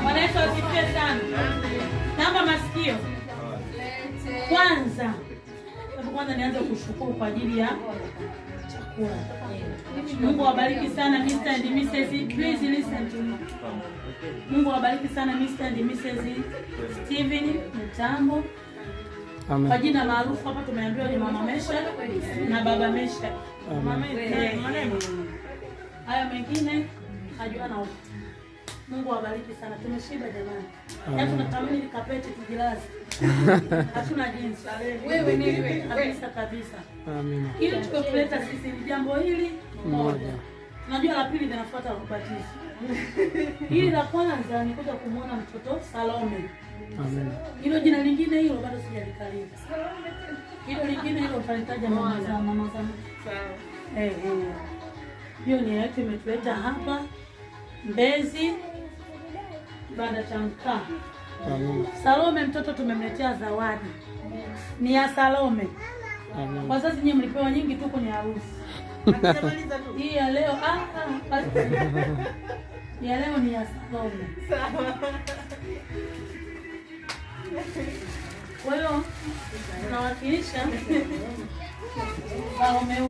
Bwana Yesu asifiwe sana. Naomba masikio. Kwanza nianze kushukuru kwa ajili ya chakula. Mungu awabariki sana Mr. and Mrs. Please listen to me. Mungu awabariki sana Mr. and Mrs. Steven Mtambo. Amen. Kwa jina maarufu hapa tumeambiwa ni Mama Mesha na Baba Mesha. Haya mengine hajua na huko. Mungu awabariki sana. Tumeshiba jamani. Yaani tunatamani nikapeti tujilaze. Hatuna jinsi. Wewe ni wewe kabisa. Amina. Ili tukokuleta sisi ni jambo hili moja. Unajua la pili linafuata ubatizo. Hili la kwanza ni kuja kumuona mtoto Salome. Amen. Hilo jina lingine hilo bado sijalikalia. Hilo lingine hilo utalitaja mama za. Sawa. Hiyo ni yetu imetuleta hapa Mbezi baada cha mkaa. Amen. Salome mtoto tumemletea zawadi. Ni ya Salome. Amen. Kwa sasa nyinyi mlipewa nyingi tu kwenye harusi. Akishamaliza tu. Hii ya leo ya leo ni ya Salome. Sawa. Kwa hiyo tunawakilisha Salome.